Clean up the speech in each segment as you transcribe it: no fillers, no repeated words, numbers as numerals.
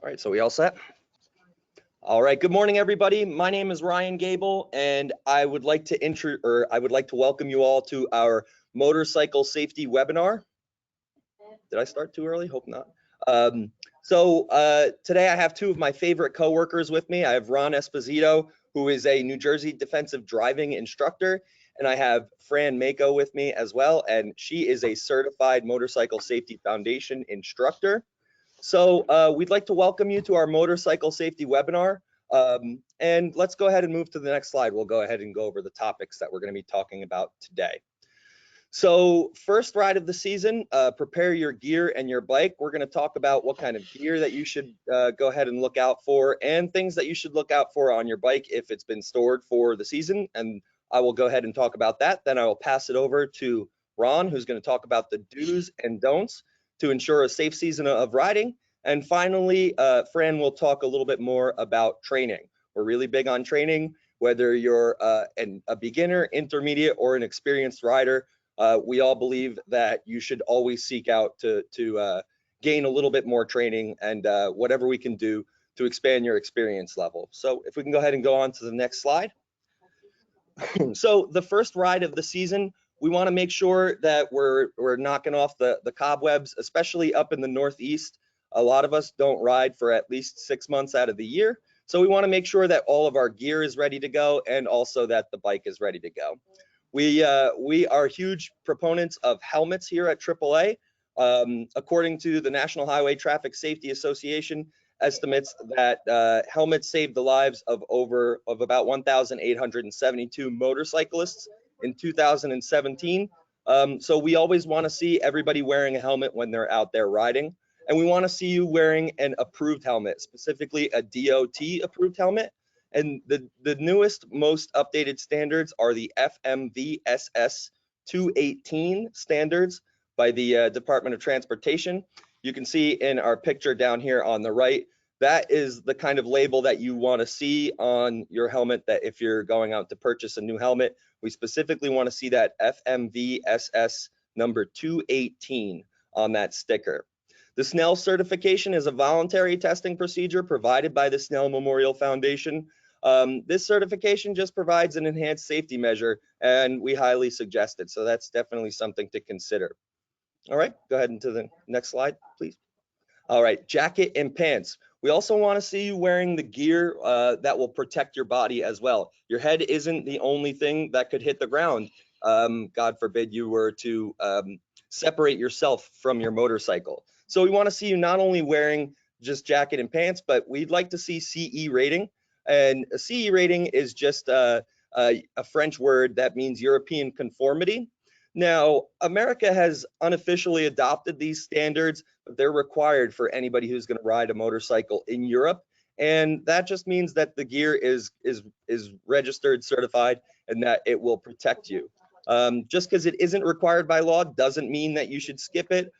All right, so we all set? All right, good morning, everybody. My name is Ryan Gable, and I would like to welcome you all to our motorcycle safety webinar. Did I start too early? Hope not. Today I have two of my favorite coworkers with me. I have Ron Esposito, who is a New Jersey defensive driving instructor, and I have Fran Mako with me as well, and she is a certified Motorcycle Safety Foundation instructor. So we'd like to welcome you to our motorcycle safety webinar. And let's go ahead and move to the next slide. We'll go ahead and go over the topics that we're going to be talking about today. So first ride of the season, prepare your gear and your bike. We're going to talk about what kind of gear that you should go ahead and look out for, and things that you should look out for on your bike if it's been stored for the season. And I will go ahead and talk about that. Then I will pass it over to Ron, who's going to talk about the do's and don'ts to ensure a safe season of riding. And finally, Fran will talk a little bit more about training. We're really big on training, whether you're a beginner, intermediate, or an experienced rider. We all believe that you should always seek out to gain a little bit more training and whatever we can do to expand your experience level. So if we can go ahead and go on to the next slide. So the first ride of the season, we want to make sure that we're knocking off the cobwebs, especially up in the Northeast. A lot of us don't ride for at least 6 months out of the year. So we want to make sure that all of our gear is ready to go and also that the bike is ready to go. We are huge proponents of helmets here at AAA. According to the National Highway Traffic Safety Association, estimates that helmets saved the lives of about 1,872 motorcyclists in 2017. So we always want to see everybody wearing a helmet when they're out there riding. And we want to see you wearing an approved helmet, specifically a DOT approved helmet. And the newest, most updated standards are the FMVSS 218 standards by the Department of Transportation. You can see in our picture down here on the right, that is the kind of label that you want to see on your helmet, that if you're going out to purchase a new helmet, we specifically want to see that FMVSS number 218 on that sticker. The Snell Certification is a voluntary testing procedure provided by the Snell Memorial Foundation. This certification just provides an enhanced safety measure, and we highly suggest it. So that's definitely something to consider. All right, go ahead into the next slide, please. All right, jacket and pants. We also want to see you wearing the gear that will protect your body as well. Your head isn't the only thing that could hit the ground. God forbid you were to separate yourself from your motorcycle. So we want to see you not only wearing just jacket and pants, but we'd like to see CE rating. And a CE rating is just a French word that means European conformity. Now, America has unofficially adopted these standards, but they're required for anybody who's going to ride a motorcycle in Europe. And that just means that the gear is registered, certified, and that it will protect you. Just because it isn't required by law doesn't mean that you should skip it.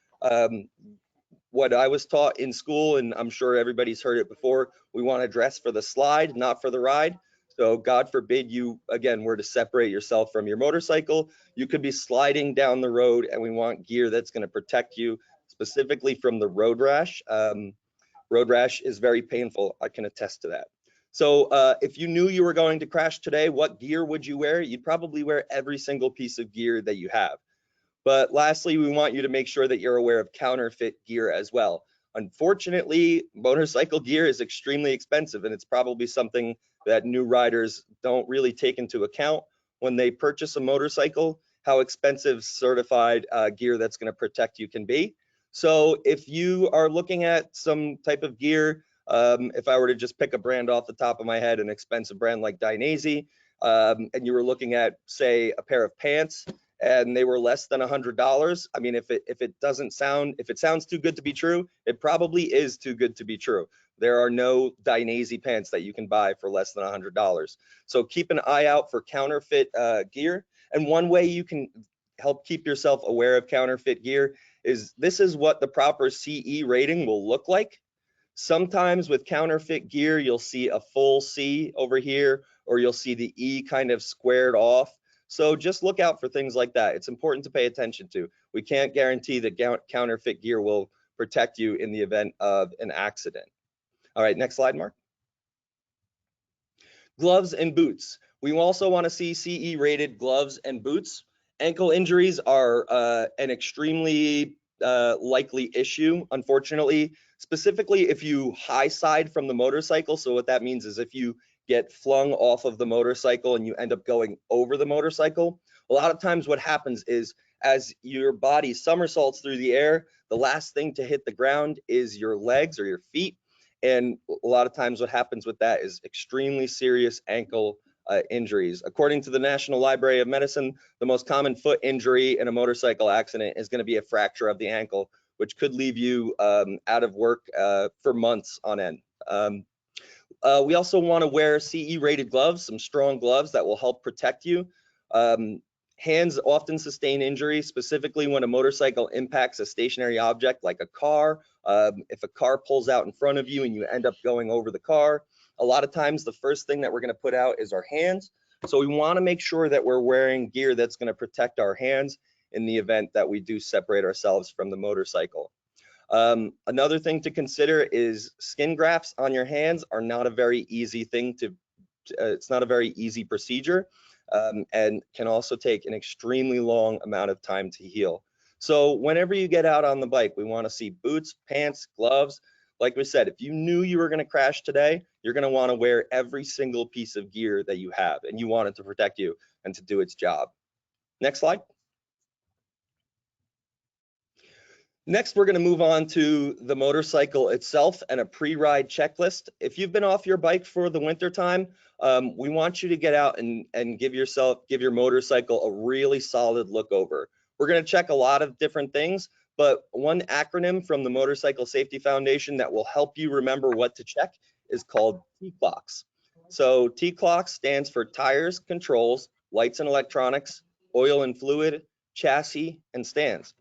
What I was taught in school, and I'm sure everybody's heard it before, we want to dress for the slide, not for the ride. So God forbid you, again, were to separate yourself from your motorcycle. You could be sliding down the road, and we want gear that's going to protect you specifically from the road rash. Road rash is very painful. I can attest to that. So if you knew you were going to crash today, what gear would you wear? You'd probably wear every single piece of gear that you have. But lastly, we want you to make sure that you're aware of counterfeit gear as well. Unfortunately, motorcycle gear is extremely expensive, and it's probably something that new riders don't really take into account when they purchase a motorcycle, how expensive certified gear that's going to protect you can be. So if you are looking at some type of gear, if I were to just pick a brand off the top of my head, an expensive brand like Dainese, and you were looking at, say, a pair of pants, and they were less than $100. I mean, if it sounds too good to be true, it probably is too good to be true. There are no Dainese pants that you can buy for less than $100. So keep an eye out for counterfeit gear. And one way you can help keep yourself aware of counterfeit gear is this is what the proper CE rating will look like. Sometimes with counterfeit gear, you'll see a full C over here, or you'll see the E kind of squared off. So just look out for things like that. It's important to pay attention to. We can't guarantee that counterfeit gear will protect you in the event of an accident. All right, next slide, Mark. Gloves and boots. We also want to see CE rated gloves and boots. Ankle injuries are an extremely likely issue, unfortunately, specifically if you high side from the motorcycle. So what that means is if you get flung off of the motorcycle and you end up going over the motorcycle, a lot of times what happens is as your body somersaults through the air, the last thing to hit the ground is your legs or your feet. And a lot of times what happens with that is extremely serious ankle injuries. According to the National Library of Medicine, the most common foot injury in a motorcycle accident is going to be a fracture of the ankle, which could leave you out of work for months on end. We also want to wear CE rated gloves, some strong gloves that will help protect you. Hands often sustain injury, specifically when a motorcycle impacts a stationary object like a car. If a car pulls out in front of you and you end up going over the car, a lot of times the first thing that we're going to put out is our hands. So we want to make sure that we're wearing gear that's going to protect our hands in the event that we do separate ourselves from the motorcycle. Another thing to consider is skin grafts on your hands are not a very easy thing to, it's not a very easy procedure. And can also take an extremely long amount of time to heal. So whenever you get out on the bike, we want to see boots, pants, gloves. Like we said, if you knew you were going to crash today, you're going to want to wear every single piece of gear that you have, and you want it to protect you and to do its job. Next slide. Next, we're going to move on to the motorcycle itself and a pre-ride checklist. If you've been off your bike for the winter time, we want you to get out and give your motorcycle a really solid look over. We're going to check a lot of different things, but one acronym from the Motorcycle Safety Foundation that will help you remember what to check is called T-CLOCKS. So T-CLOCKS stands for tires, controls, lights and electronics, oil and fluid, chassis, and stands.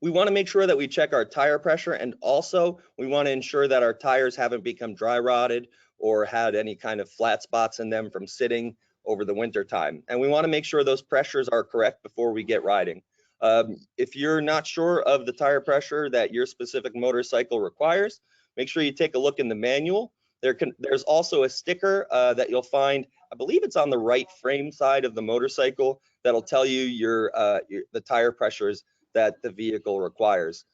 We want to make sure that we check our tire pressure, and also we want to ensure that our tires haven't become dry rotted or had any kind of flat spots in them from sitting over the winter time. And we want to make sure those pressures are correct before we get riding. If you're not sure of the tire pressure that your specific motorcycle requires, make sure you take a look in the manual. There's also a sticker that you'll find, I believe it's on the right frame side of the motorcycle, that'll tell you the tire pressures that the vehicle requires.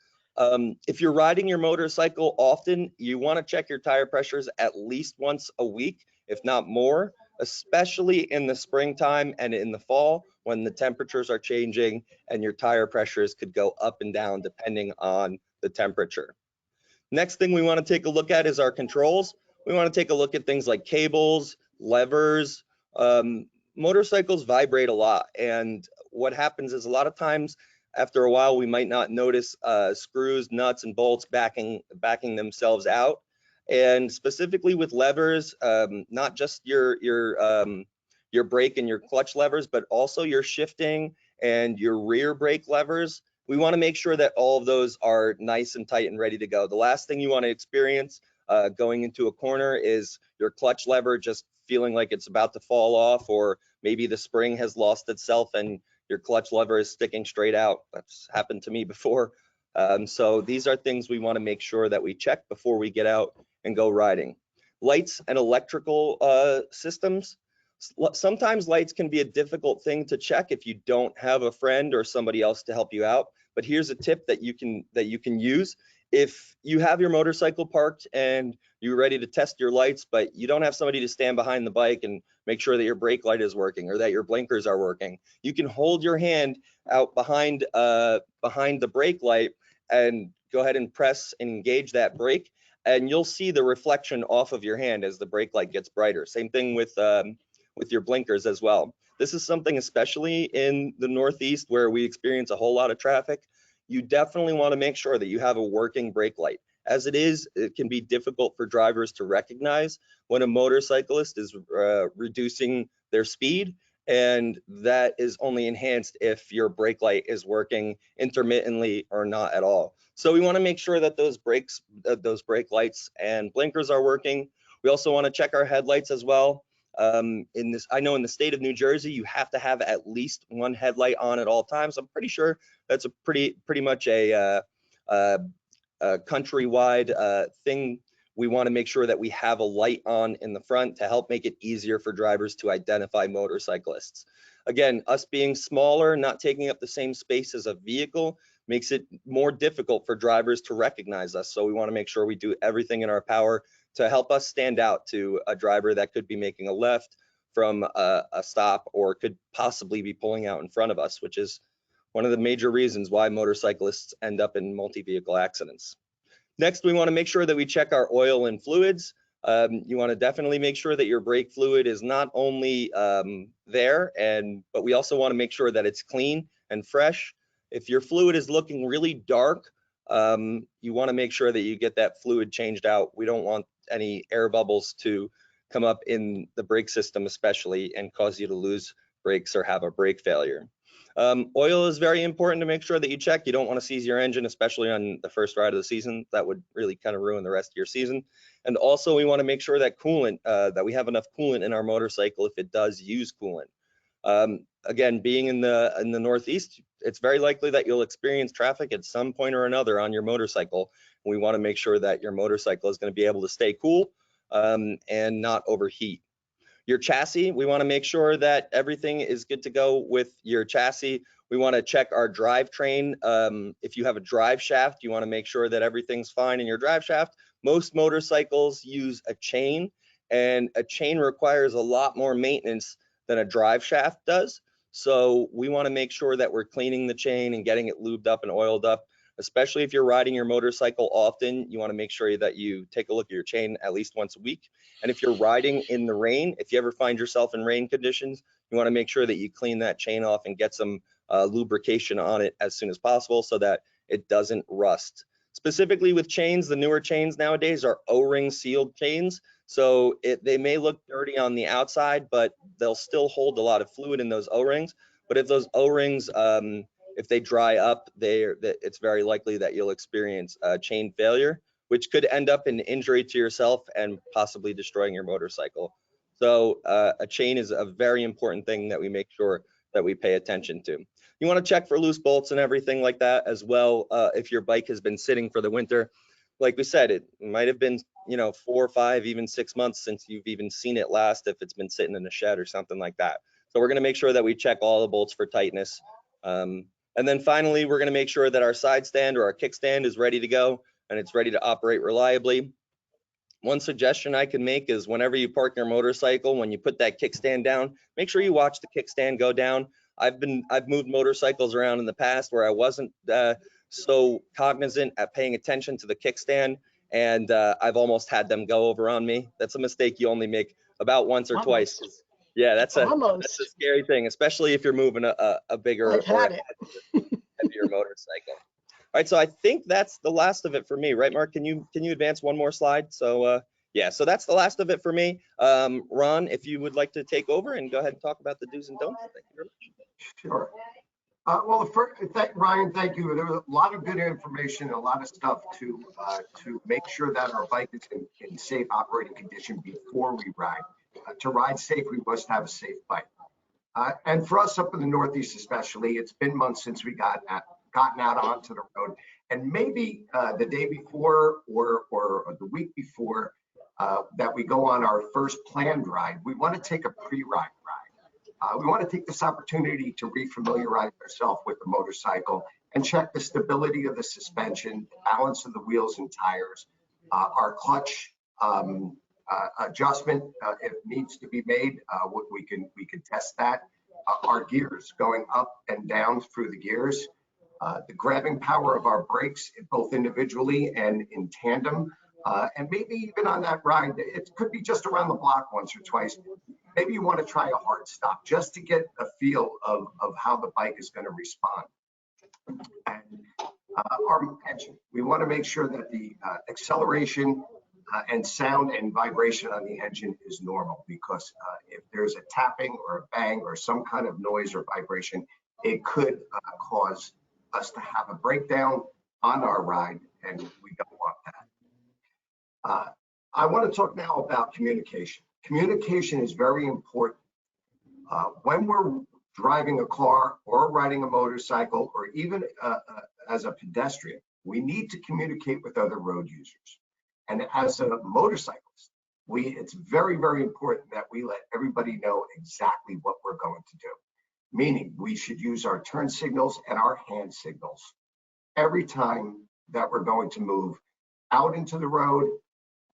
If you're riding your motorcycle often, you want to check your tire pressures at least once a week, if not more, especially in the springtime and in the fall when the temperatures are changing and your tire pressures could go up and down depending on the temperature. Next thing we want to take a look at is our controls. We want to take a look at things like cables, levers. Motorcycles vibrate a lot, and what happens is a lot of times after a while we might not notice screws, nuts, and bolts backing themselves out. And specifically with levers, not just your brake and your clutch levers, but also your shifting and your rear brake levers. We want to make sure that all of those are nice and tight and ready to go. The last thing you want to experience going into a corner is your clutch lever just feeling like it's about to fall off, or maybe the spring has lost itself and your clutch lever is sticking straight out. That's happened to me before. So these are things we want to make sure that we check before we get out and go riding. Lights and electrical systems. Sometimes lights can be a difficult thing to check if you don't have a friend or somebody else to help you out. But here's a tip that you can use. If you have your motorcycle parked and you're ready to test your lights, but you don't have somebody to stand behind the bike and make sure that your brake light is working or that your blinkers are working, you can hold your hand out behind the brake light and go ahead and press and engage that brake, and you'll see the reflection off of your hand as the brake light gets brighter. Same thing with your blinkers as well. This is something, especially in the Northeast where we experience a whole lot of traffic, you definitely want to make sure that you have a working brake light. As it is, it can be difficult for drivers to recognize when a motorcyclist is reducing their speed, and that is only enhanced if your brake light is working intermittently or not at all. So we want to make sure that those brake lights and blinkers are working. We also want to check our headlights as well. I know in the state of New Jersey, you have to have at least one headlight on at all times. I'm pretty sure that's a pretty much a countrywide thing we want to make sure that we have a light on in the front to help make it easier for drivers to identify motorcyclists. Again, us being smaller, not taking up the same space as a vehicle, makes it more difficult for drivers to recognize us. So we want to make sure we do everything in our power to help us stand out to a driver that could be making a left from a stop or could possibly be pulling out in front of us, which is one of the major reasons why motorcyclists end up in multi-vehicle accidents. Next, we want to make sure that we check our oil and fluids. You want to definitely make sure that your brake fluid is not only there, but we also want to make sure that it's clean and fresh. If your fluid is looking really dark, you want to make sure that you get that fluid changed out. We don't want any air bubbles to come up in the brake system especially and cause you to lose brakes or have a brake failure. Oil is very important to make sure that you check. You don't want to seize your engine, especially on the first ride of the season. That would really kind of ruin the rest of your season. And also we want to make sure that coolant, that we have enough coolant in our motorcycle if it does use coolant. Again, being in the Northeast, it's very likely that you'll experience traffic at some point or another on your motorcycle. We want to make sure that your motorcycle is going to be able to stay cool and not overheat. Your chassis, we want to make sure that everything is good to go with your chassis. We want to check our drivetrain. If you have a drive shaft, you want to make sure that everything's fine in your drive shaft. Most motorcycles use a chain, and a chain requires a lot more maintenance than a drive shaft does. So we want to make sure that we're cleaning the chain and getting it lubed up and oiled up. Especially if you're riding your motorcycle often, you want to make sure that you take a look at your chain at least once a week. And if you're riding in the rain, if you ever find yourself in rain conditions, you want to make sure that you clean that chain off and get some lubrication on it as soon as possible so that it doesn't rust. Specifically with chains, the newer chains nowadays are O-ring sealed chains. So they may look dirty on the outside, but they'll still hold a lot of fluid in those O-rings. But if those O-rings, if they dry up, it's very likely that you'll experience chain failure, which could end up in injury to yourself and possibly destroying your motorcycle. So a chain is a very important thing that we make sure that we pay attention to. You want to check for loose bolts and everything like that as well. If your bike has been sitting for the winter, like we said, it might have been 4 or 5, even 6 months since you've even seen it last, if it's been sitting in a shed or something like that. So we're going to make sure that we check all the bolts for tightness. And then finally, we're going to make sure that our side stand or our kickstand is ready to go and it's ready to operate reliably. One suggestion I can make is whenever you park your motorcycle, when you put that kickstand down, make sure you watch the kickstand go down. I've moved motorcycles around in the past where I wasn't so cognizant at paying attention to the kickstand, and I've almost had them go over on me. That's a mistake you only make about once or twice. Yeah, that's a scary thing, especially if you're moving a bigger or heavier motorcycle. All right, so I think that's the last of it for me, right, Mark? Can you advance one more slide? So yeah, so that's the last of it for me. Ron, if you would like to take over and go ahead and talk about the do's and don'ts. Thank you very much. Sure. Well, first, Ryan, thank you. There was a lot of good information, a lot of stuff to make sure that our bike is in safe operating condition before we ride. To ride safe, we must have a safe bike. And for us up in the Northeast especially, it's been months since we gotten out onto the road. And maybe the day before or the week before that we go on our first planned ride, we want to take a pre-ride ride. We want to take this opportunity to refamiliarize ourselves with the motorcycle and check the stability of the suspension, balance of the wheels and tires, our clutch adjustment if needs to be made. We can test that. Our gears going up and down through the gears, the grabbing power of our brakes, both individually and in tandem, and maybe even on that ride, it could be just around the block once or twice. Maybe you want to try a hard stop just to get a feel of how the bike is going to respond. And our engine, we want to make sure that the acceleration and sound and vibration on the engine is normal, because if there's a tapping or a bang or some kind of noise or vibration, it could cause us to have a breakdown on our ride, and we don't want that. I want to talk now about communication. Communication is very important. When we're driving a car or riding a motorcycle, or even as a pedestrian, we need to communicate with other road users. And as a motorcyclist, it's very, very important that we let everybody know exactly what we're going to do. Meaning we should use our turn signals and our hand signals every time that we're going to move out into the road,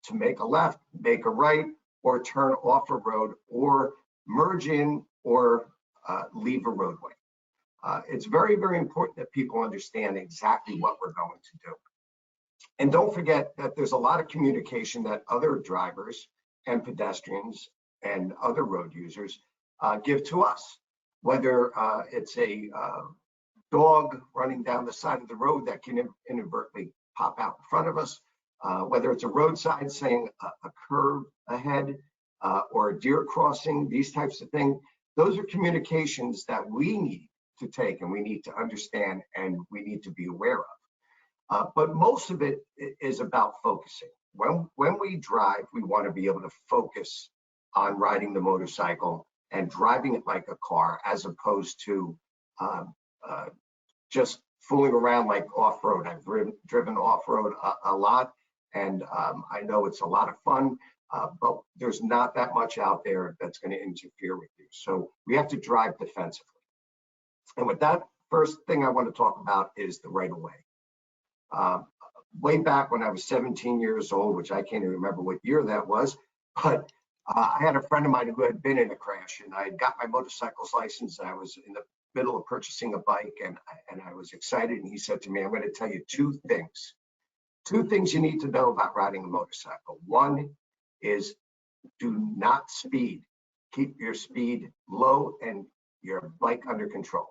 to make a left, make a right, or turn off a road, or merge in, or leave a roadway. It's very, very important that people understand exactly what we're going to do. And don't forget that there's a lot of communication that other drivers and pedestrians and other road users give to us, whether it's a dog running down the side of the road that can inadvertently pop out in front of us, whether it's a roadside saying a curve ahead or a deer crossing, these types of things. Those are communications that we need to take and we need to understand and we need to be aware of. But most of it is about focusing. When we drive, we want to be able to focus on riding the motorcycle and driving it like a car, as opposed to just fooling around like off-road. I've driven off-road a lot, and I know it's a lot of fun, but there's not that much out there that's going to interfere with you. So we have to drive defensively. And with that, first thing I want to talk about is the right of way. Way back when I was 17 years old, which I can't even remember what year that was, but I had a friend of mine who had been in a crash, and I had got my motorcycle's license. And I was in the middle of purchasing a bike, and I was excited. And he said to me, "I'm going to tell you two things. Two things you need to know about riding a motorcycle. One is do not speed. Keep your speed low and your bike under control.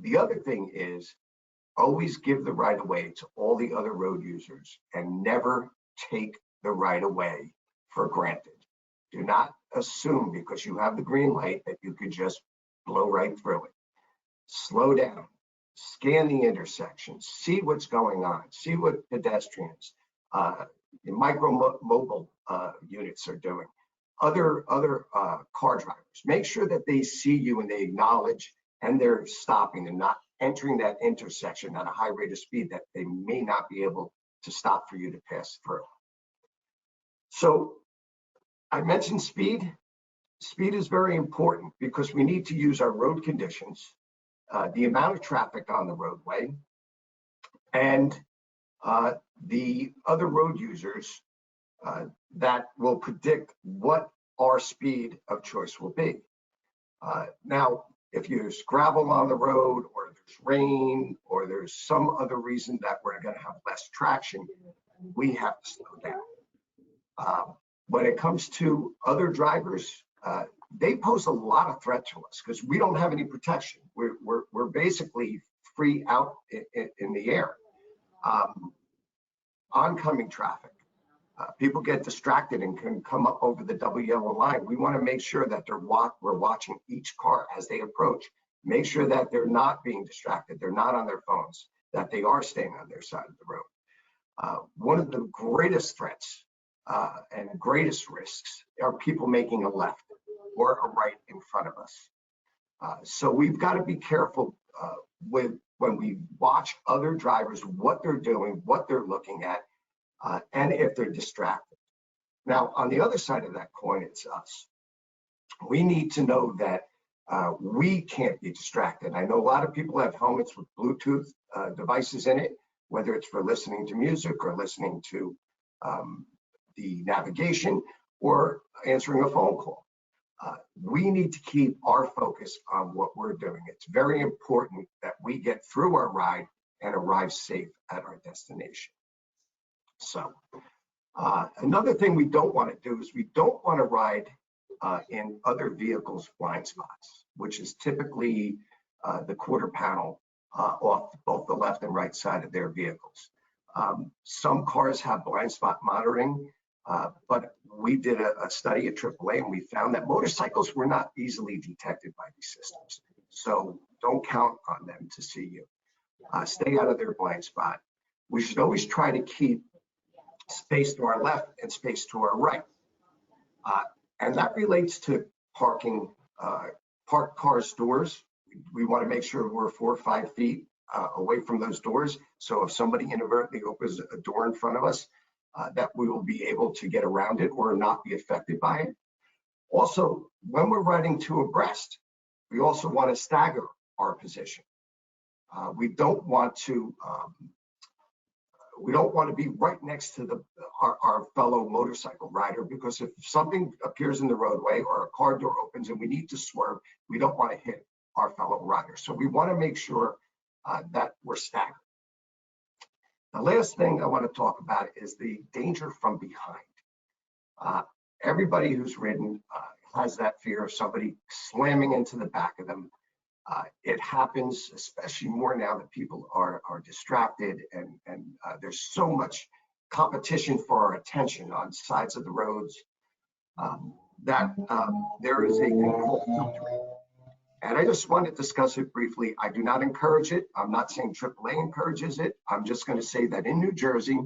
The other thing is always give the right of way to all the other road users and never take the right of way for granted. Do not assume because you have the green light that you could just blow right through it. Slow down, scan the intersection, see what's going on, see what pedestrians, micro mobile units are doing, other car drivers. Make sure that they see you and they acknowledge and they're stopping and not entering that intersection at a high rate of speed that they may not be able to stop for you to pass through. So I mentioned speed. Speed is very important because we need to use our road conditions, the amount of traffic on the roadway, and the other road users that will predict what our speed of choice will be. Now, if there's gravel on the road or there's rain or there's some other reason that we're going to have less traction, we have to slow down. When it comes to other drivers, they pose a lot of threat to us because we don't have any protection. We're basically free out in the air. Oncoming traffic. People get distracted and can come up over the double yellow line. We want to make sure that we're watching each car as they approach. Make sure that they're not being distracted. They're not on their phones, that they are staying on their side of the road. One of the greatest threats and greatest risks are people making a left or a right in front of us. So we've got to be careful with when we watch other drivers, what they're doing, what they're looking at, and if they're distracted. Now, on the other side of that coin, it's us. We need to know that we can't be distracted. I know a lot of people have helmets with Bluetooth devices in it, whether it's for listening to music or listening to the navigation or answering a phone call. We need to keep our focus on what we're doing. It's very important that we get through our ride and arrive safe at our destination. So another thing we don't want to do is we don't want to ride in other vehicles' blind spots, which is typically the quarter panel off both the left and right side of their vehicles. Some cars have blind spot monitoring, but we did a study at AAA and we found that motorcycles were not easily detected by these systems. So don't count on them to see you. Stay out of their blind spot. We should always try to keep space to our left and space to our right. And that relates to parking, parked cars doors. We want to make sure we're 4 or 5 feet away from those doors. So if somebody inadvertently opens a door in front of us, that we will be able to get around it or not be affected by it. Also, when we're riding two abreast, we also want to stagger our position. We don't want to be right next to our fellow motorcycle rider, because if something appears in the roadway or a car door opens and we need to swerve, we don't want to hit our fellow rider. So we want to make sure that we're staggered. The last thing I want to talk about is the danger from behind. Everybody who's ridden has that fear of somebody slamming into the back of them. It happens, especially more now that people are distracted and there's so much competition for our attention on sides of the roads that there is a thing called filtering. And I just want to discuss it briefly. I do not encourage it. I'm not saying AAA encourages it. I'm just going to say that in New Jersey,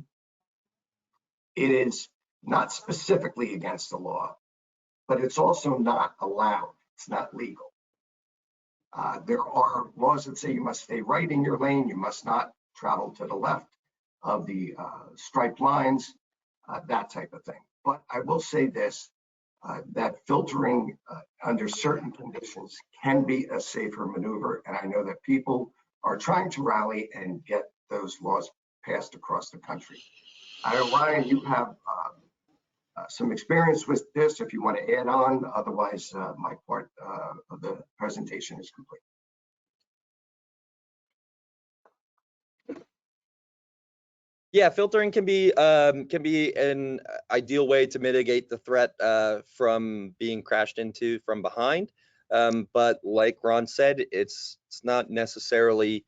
it is not specifically against the law, but it's also not allowed. It's not legal. There are laws that say you must stay right in your lane. You must not travel to the left of the striped lines, that type of thing. But I will say this, that filtering under certain conditions can be a safer maneuver. And I know that people are trying to rally and get those laws passed across the country. I know, Ryan, you have some experience with this if you want to add on. Otherwise, my part of the presentation is complete. Yeah, filtering can be an ideal way to mitigate the threat from being crashed into from behind. But like Ron said, it's not necessarily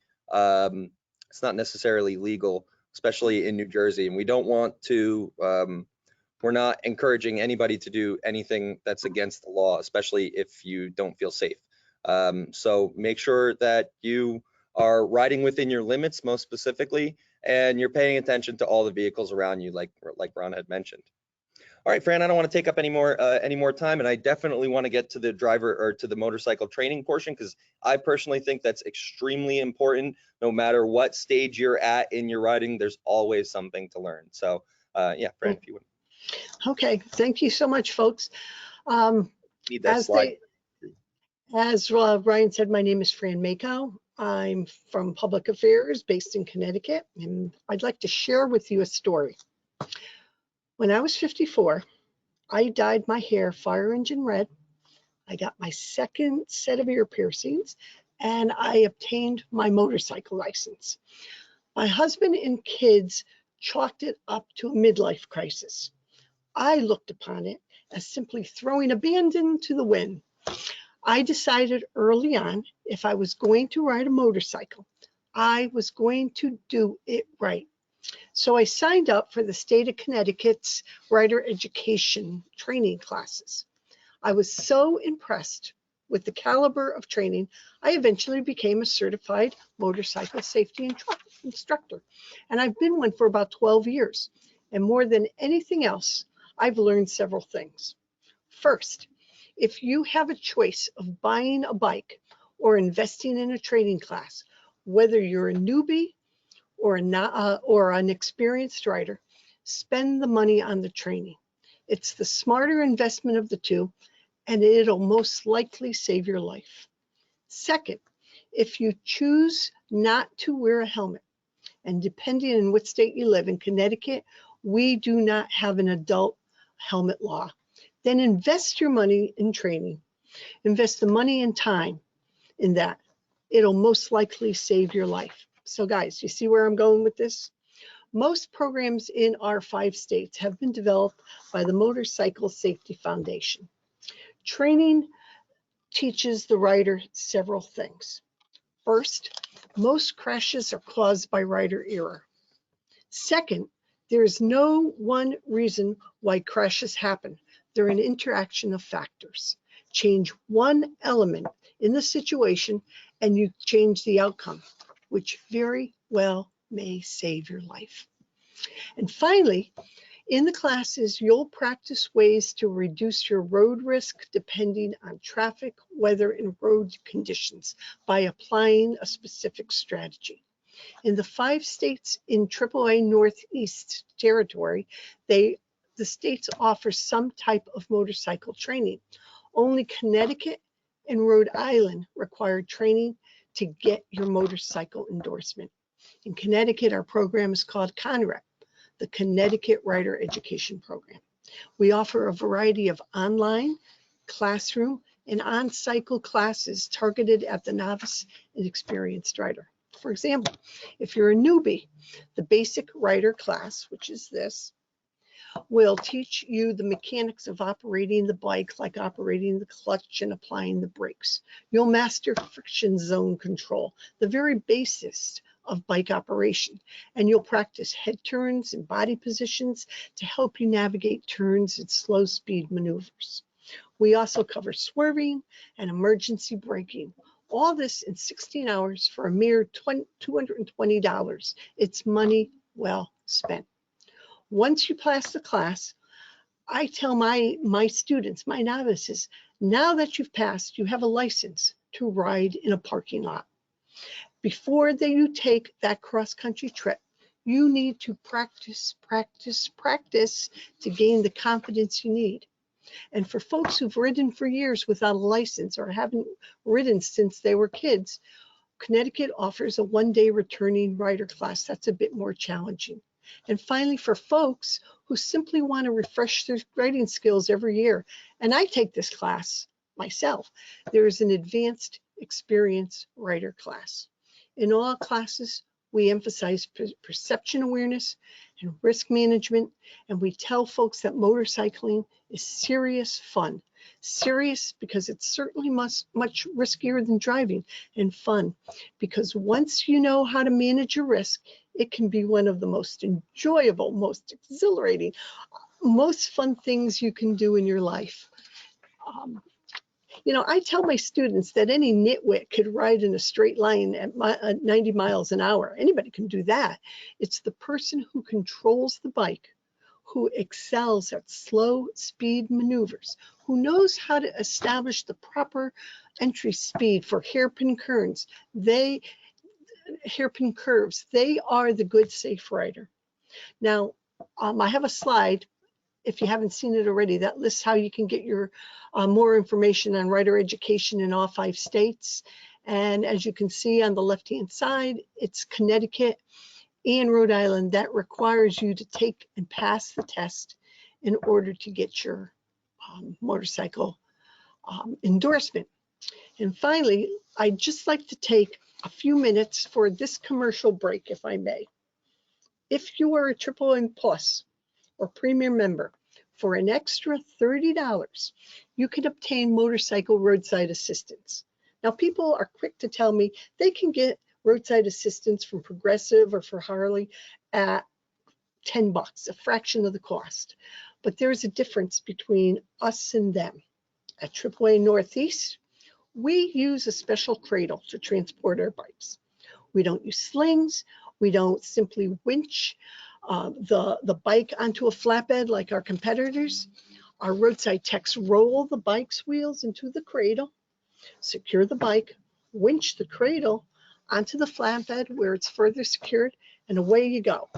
legal, especially in New Jersey, and we don't want to. We're not encouraging anybody to do anything that's against the law, especially if you don't feel safe. So make sure that you are riding within your limits, most specifically, and you're paying attention to all the vehicles around you, like Ron had mentioned. All right, Fran, I don't want to take up any more time, and I definitely want to get to the driver or to the motorcycle training portion, because I personally think that's extremely important. No matter what stage you're at in your riding, there's always something to learn. So yeah, Fran, if you would. Okay, thank you so much, folks. Need that slide. As Ryan said, my name is Fran Mako. I'm from Public Affairs based in Connecticut, and I'd like to share with you a story. When I was 54, I dyed my hair fire engine red. I got my second set of ear piercings, and I obtained my motorcycle license. My husband and kids chalked it up to a midlife crisis. I looked upon it as simply throwing abandon to the wind. I decided early on, if I was going to ride a motorcycle, I was going to do it right. So I signed up for the state of Connecticut's rider education training classes. I was so impressed with the caliber of training, I eventually became a certified motorcycle safety instructor. And I've been one for about 12 years. And more than anything else, I've learned several things. First, if you have a choice of buying a bike or investing in a training class, whether you're a newbie or an experienced rider, spend the money on the training. It's the smarter investment of the two, and it'll most likely save your life. Second, if you choose not to wear a helmet, and depending on what state you live in, Connecticut, we do not have an adult helmet law, then invest your money in training. Invest the money and time in that. It'll most likely save your life. So guys, you see where I'm going with this? Most programs in our 5 states have been developed by the Motorcycle Safety Foundation. Training teaches the rider several things. First, most crashes are caused by rider error. Second, there is no one reason why crashes happen. They're an interaction of factors. Change one element in the situation and you change the outcome, which very well may save your life. And finally, in the classes, you'll practice ways to reduce your road risk depending on traffic, weather, and road conditions by applying a specific strategy. In the 5 states in AAA Northeast territory, the states offer some type of motorcycle training. Only Connecticut and Rhode Island require training to get your motorcycle endorsement. In Connecticut, our program is called CONREP, the Connecticut Rider Education Program. We offer a variety of online, classroom, and on-cycle classes targeted at the novice and experienced rider. For example, if you're a newbie, the basic rider class, which is this, will teach you the mechanics of operating the bike, like operating the clutch and applying the brakes. You'll master friction zone control, the very basis of bike operation, and you'll practice head turns and body positions to help you navigate turns and slow speed maneuvers. We also cover swerving and emergency braking. All this in 16 hours for a mere $220. It's money well spent. Once you pass the class, I tell my students, my novices, now that you've passed, you have a license to ride in a parking lot. Before you take that cross-country trip, you need to practice to gain the confidence you need. And for folks who've ridden for years without a license or haven't ridden since they were kids, Connecticut offers a 1-day returning rider class that's a bit more challenging. And finally, for folks who simply want to refresh their riding skills every year, and I take this class myself, there is an advanced experience rider class. In all classes, we emphasize perception awareness and risk management, and we tell folks that motorcycling is serious fun. Serious because it's certainly much riskier than driving, and fun because once you know how to manage your risk, it can be one of the most enjoyable, most exhilarating, most fun things you can do in your life. You know, I tell my students that any nitwit could ride in a straight line at 90 miles an hour. Anybody can do that. It's the person who controls the bike, who excels at slow speed maneuvers, who knows how to establish the proper entry speed for hairpin curves. They are the good, safe rider. Now, I have a slide, if you haven't seen it already, that lists how you can get your more information on rider education in all 5 states. And as you can see on the left-hand side, it's Connecticut and Rhode Island that requires you to take and pass the test in order to get your motorcycle endorsement. And finally, I'd just like to take a few minutes for this commercial break, if I may. If you are a AAA Plus or Premium member, for an extra $30, you can obtain motorcycle roadside assistance. Now, people are quick to tell me they can get roadside assistance from Progressive or for Harley at $10, a fraction of the cost. But there's a difference between us and them. At AAA Northeast, we use a special cradle to transport our bikes. We don't use slings. We don't simply winch the bike onto a flatbed like our competitors. Our roadside techs roll the bike's wheels into the cradle, secure the bike, winch the cradle onto the flatbed where it's further secured, and away you go.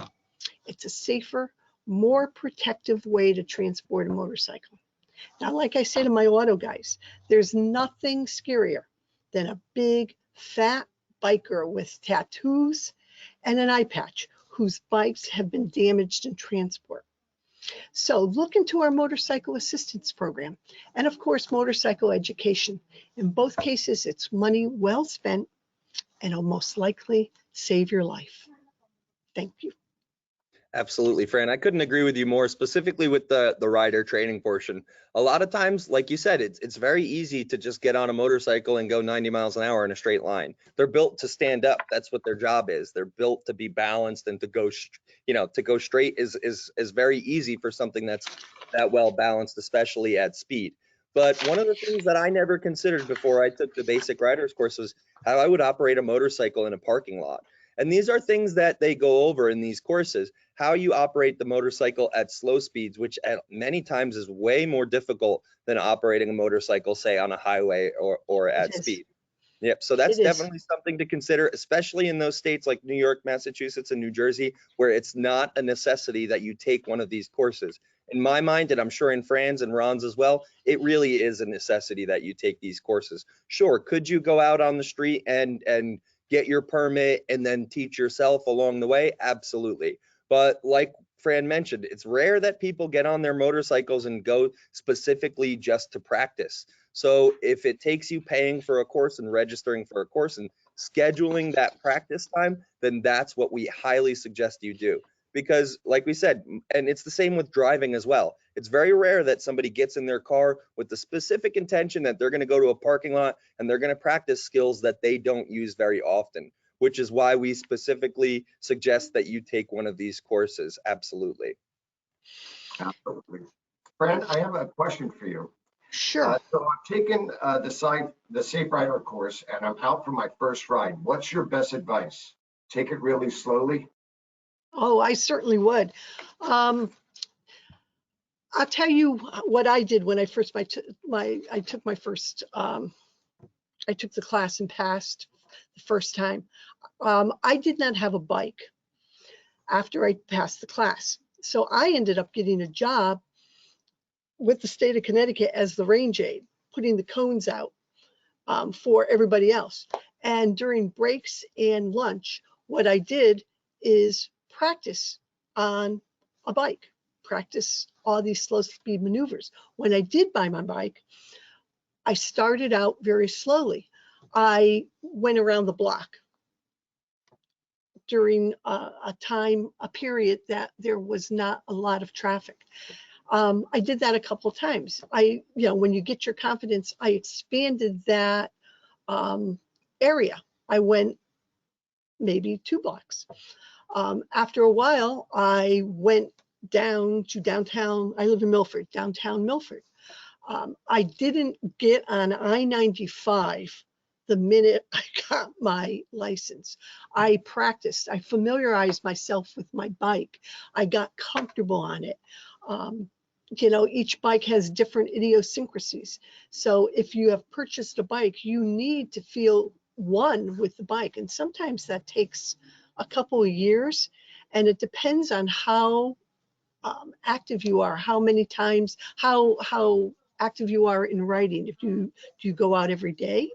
It's a safer, more protective way to transport a motorcycle. Now, like I say to my auto guys, there's nothing scarier than a big, fat biker with tattoos and an eye patch whose bikes have been damaged in transport. So look into our motorcycle assistance program and, of course, motorcycle education. In both cases, it's money well spent and will most likely save your life. Thank you. Absolutely, Fran. I couldn't agree with you more, specifically with the rider training portion. A lot of times, like you said, it's very easy to just get on a motorcycle and go 90 miles an hour in a straight line. They're built to stand up. That's what their job is. They're built to be balanced and to go, to go straight is very easy for something that's that well balanced, especially at speed. But one of the things that I never considered before I took the basic riders course was how I would operate a motorcycle in a parking lot. And these are things that they go over in these courses, how you operate the motorcycle at slow speeds, which at many times is way more difficult than operating a motorcycle, say, on a highway or at speed. Yep. So that's It is. definitely something to consider, especially in those states like New York, Massachusetts, and New Jersey, where it's not a necessity that you take one of these courses. In my mind, and I'm sure in Fran's and Ron's as well, it really is a necessity that you take these courses. Sure, could you go out on the street and get your permit and then teach yourself along the way? Absolutely. But like Fran mentioned, it's rare that people get on their motorcycles and go specifically just to practice. So if it takes you paying for a course and registering for a course and scheduling that practice time, then that's what we highly suggest you do. Because like we said, and it's the same with driving as well. It's very rare that somebody gets in their car with the specific intention that they're going to go to a parking lot and they're going to practice skills that they don't use very often, which is why we specifically suggest that you take one of these courses. Absolutely. Absolutely. Fran, I have a question for you. Sure. So I've taken the Safe Rider course and I'm out for my first ride. What's your best advice? Take it really slowly? Oh, I certainly would. I'll tell you what I did when I first I took my first I took the class and passed the first time. I did not have a bike after I passed the class, so I ended up getting a job with the state of Connecticut as the range aide, putting the cones out for everybody else. And during breaks and lunch, what I did is practice on a bike, practice all these slow speed maneuvers. When I did buy my bike, I started out very slowly. I went around the block during a period that there was not a lot of traffic. I did that a couple of times. When you get your confidence, I expanded that area. I went maybe 2 blocks. After a while, I went down to downtown. I live in Milford, downtown Milford. I didn't get on I-95 the minute I got my license. I practiced. I familiarized myself with my bike. I got comfortable on it. Each bike has different idiosyncrasies. So if you have purchased a bike, you need to feel one with the bike. And sometimes that takes a couple of years, and it depends on how active you are, how many times, how active you are in riding. Do you go out every day?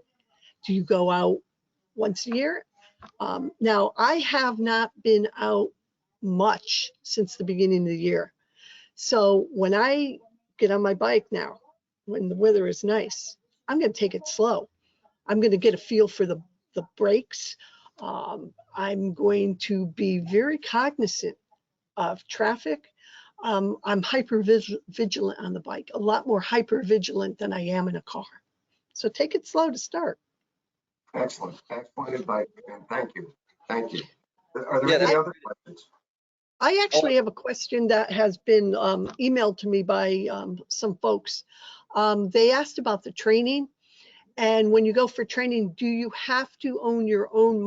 Do you go out once a year? Now, I have not been out much since the beginning of the year. So when I get on my bike now, when the weather is nice, I'm going to take it slow. I'm going to get a feel for the brakes. I'm going to be very cognizant of traffic. I'm hyper vigilant on the bike, a lot more hyper vigilant than I am in a car. So take it slow to start. Excellent. Excellent advice. And thank you. Thank you. Are there any other questions? I actually have a question that has been emailed to me by some folks. They asked about the training. And when you go for training, do you have to own your own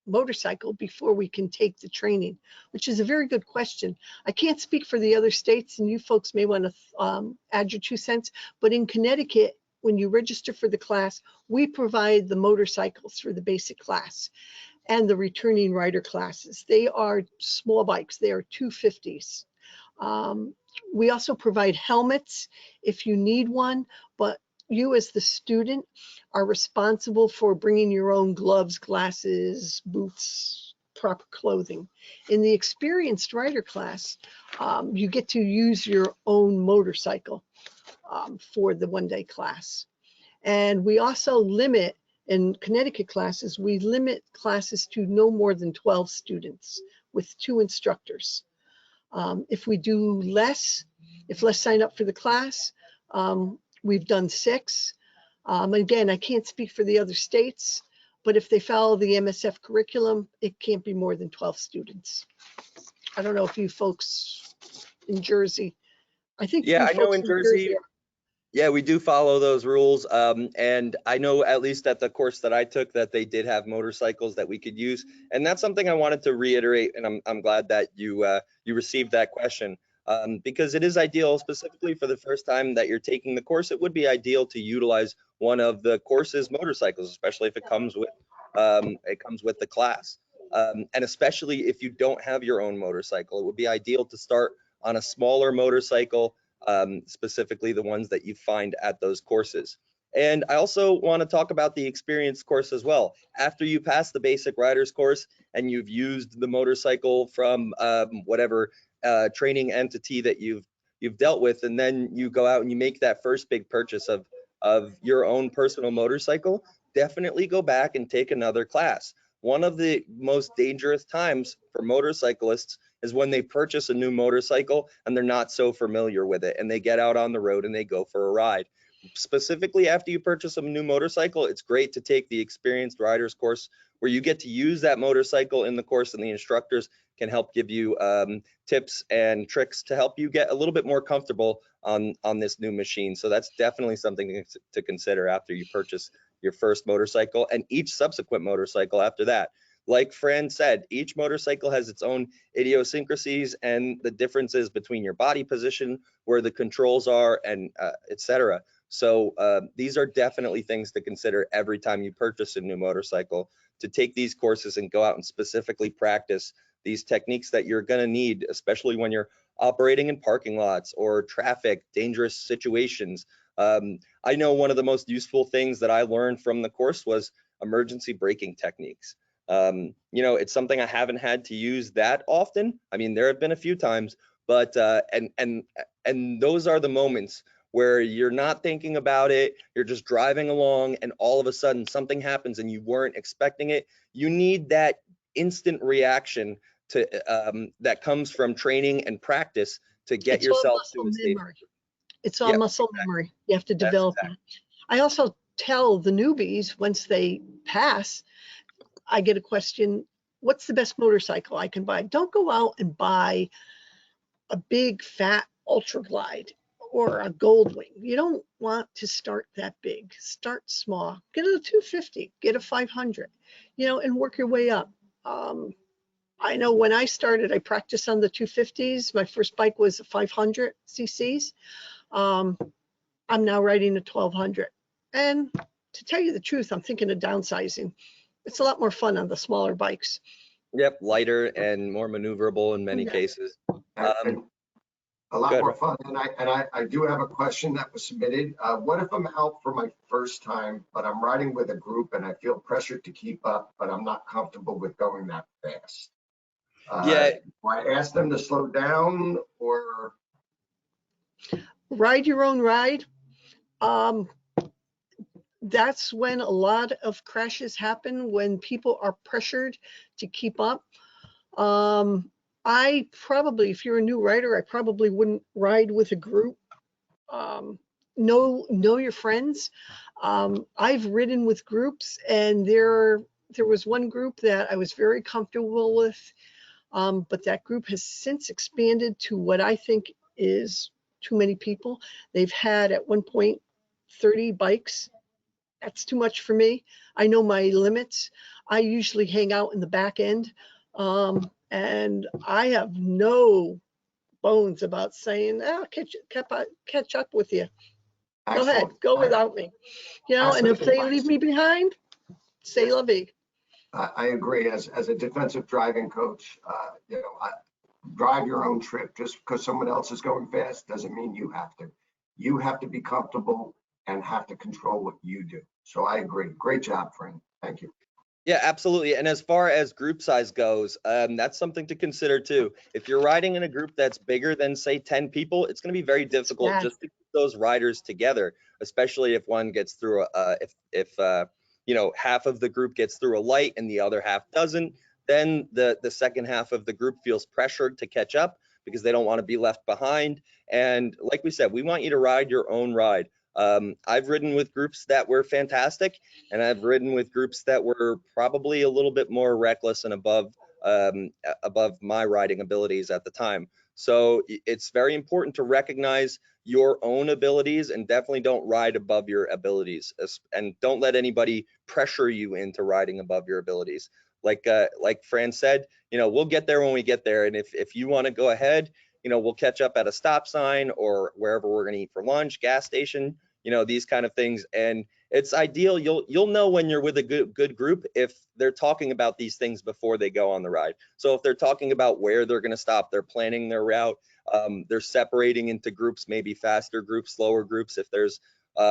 motorcycle before we can take the training? Which is a very good question. I can't speak for the other states, and you folks may want to add your 2 cents. But in Connecticut, when you register for the class, we provide the motorcycles for the basic class and the returning rider classes. They are small bikes. They are 250s. We also provide helmets if you need one, but you as the student are responsible for bringing your own gloves, glasses, boots, proper clothing. In the experienced rider class, you get to use your own motorcycle for the 1-day class. And we also limit, in Connecticut classes, we limit classes to no more than 12 students with 2 instructors. If we do less, if less sign up for the class, we've done 6. Again, I can't speak for the other states, but if they follow the MSF curriculum, it can't be more than 12 students. I don't know if you folks in Jersey, I think Yeah, you I know folks in Jersey, yeah, we do follow those rules. And I know at least at the course that I took that they did have motorcycles that we could use. And that's something I wanted to reiterate. And I'm glad that you received that question. because it is ideal, specifically for the first time that you're taking the course, it would be ideal to utilize one of the course's motorcycles, especially if it comes with the class. And especially if you don't have your own motorcycle, it would be ideal to start on a smaller motorcycle, specifically the ones that you find at those courses. And I also want to talk about the experience course as well. After you pass the basic rider's course and you've used the motorcycle from whatever training entity that you've dealt with, and then you go out and you make that first big purchase of your own personal motorcycle, definitely go back and take another class. One of the most dangerous times for motorcyclists is when they purchase a new motorcycle and they're not so familiar with it, and they get out on the road and they go for a ride. Specifically, after you purchase a new motorcycle, it's great to take the experienced riders course, where you get to use that motorcycle in the course, and the instructors can help give you tips and tricks to help you get a little bit more comfortable on this new machine. So that's definitely something to consider after you purchase your first motorcycle, and each subsequent motorcycle after that. Like Fran said, each motorcycle has its own idiosyncrasies and the differences between your body position, where the controls are, and etc. So these are definitely things to consider every time you purchase a new motorcycle, to take these courses and go out and specifically practice these techniques that you're going to need, especially when you're operating in parking lots or traffic, dangerous situations. I know one of the most useful things that I learned from the course was emergency braking techniques. You know, it's something I haven't had to use that often. I mean, there have been a few times, but and those are the moments where you're not thinking about it, you're just driving along, and all of a sudden something happens and you weren't expecting it. You need that instant reaction to that comes from training and practice to get yourself to a state. It's all muscle memory. You have to develop that. I also tell the newbies, once they pass, I get a question, what's the best motorcycle I can buy? Don't go out and buy a big fat Ultra Glide or a Goldwing. You don't want to start that big. Start small. Get a 250, get a 500, you know, and work your way up. I know when I started, I practiced on the 250s. My first bike was a 500 cc's. I'm now riding a 1200. And to tell you the truth, I'm thinking of downsizing. It's a lot more fun on the smaller bikes. Yep, lighter and more maneuverable in many cases. And a lot more fun. And I do have a question that was submitted. What if I'm out for my first time, but I'm riding with a group and I feel pressured to keep up, but I'm not comfortable with going that fast? Yeah. Do I ask them to slow down, or ride your own ride? That's when a lot of crashes happen, when people are pressured to keep up. I probably, if you're a new rider, I probably wouldn't ride with a group. Know your friends. I've ridden with groups, and there was one group that I was very comfortable with, but that group has since expanded to what I think is too many people. They've had at one point 30 bikes. That's too much for me. I know my limits. I usually hang out in the back end, and I have no bones about saying, "Oh, catch up with you. Go ahead, go without me." You know, and if they leave me behind, say la vie. I agree. As a defensive driving coach, you know, drive your own trip. Just because someone else is going fast doesn't mean you have to. You have to be comfortable and have to control what you do. So I agree. Great job, Fran. Thank you. Yeah, absolutely. And as far as group size goes, that's something to consider too. If you're riding in a group that's bigger than, say, 10 people, it's going to be very difficult just to keep those riders together, especially if one gets through if you know, half of the group gets through a light and the other half doesn't. Then the second half of the group feels pressured to catch up because they don't want to be left behind. And like we said, we want you to ride your own ride. I've ridden with groups that were fantastic, and I've ridden with groups that were probably a little bit more reckless and above my riding abilities at the time. So it's very important to recognize your own abilities, and definitely don't ride above your abilities, and don't let anybody pressure you into riding above your abilities. Like Fran said, you know, we'll get there when we get there, and if you want to go ahead, you we'll catch up at a stop sign or wherever we're going to eat for lunch, gas station, these kind of things. And it's ideal. You'll know when you're with a good group if they're talking about these things before they go on the ride. So if they're talking about where they're going to stop, they're planning their route, they're separating into groups, maybe faster groups, slower groups. If there's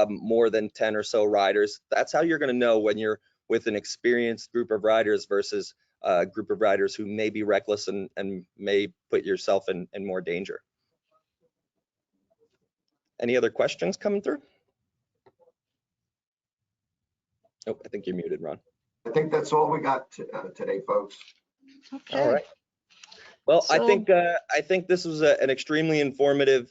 more than 10 or so riders, that's how you're going to know when you're with an experienced group of riders versus a group of riders who may be reckless and may put yourself in more danger. Any other questions coming through? Oh, I think you're muted, Ron. I think that's all we got today, folks. Okay. All right. Well, So- I think this was an extremely informative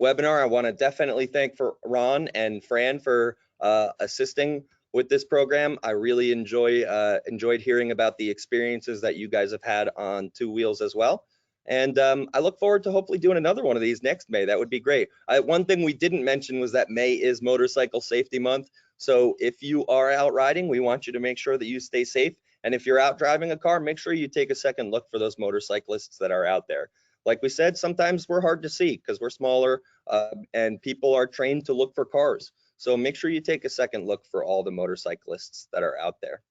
webinar. I want to definitely thank Ron and Fran for assisting with this program. I really enjoyed hearing about the experiences that you guys have had on two wheels as well. And I look forward to hopefully doing another one of these next May. That would be great. One thing we didn't mention was that May is Motorcycle Safety Month. So if you are out riding, we want you to make sure that you stay safe. And if you're out driving a car, make sure you take a second look for those motorcyclists that are out there. Like we said, sometimes we're hard to see because we're smaller and people are trained to look for cars. So make sure you take a second look for all the motorcyclists that are out there.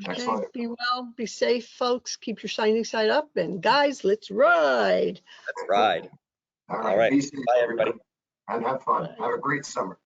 Okay, Excellent. be well, be safe, folks. Keep your shining side up. And guys, let's ride. Let's ride. All All right. Be safe, Bye, everybody. And have fun. Have a great summer.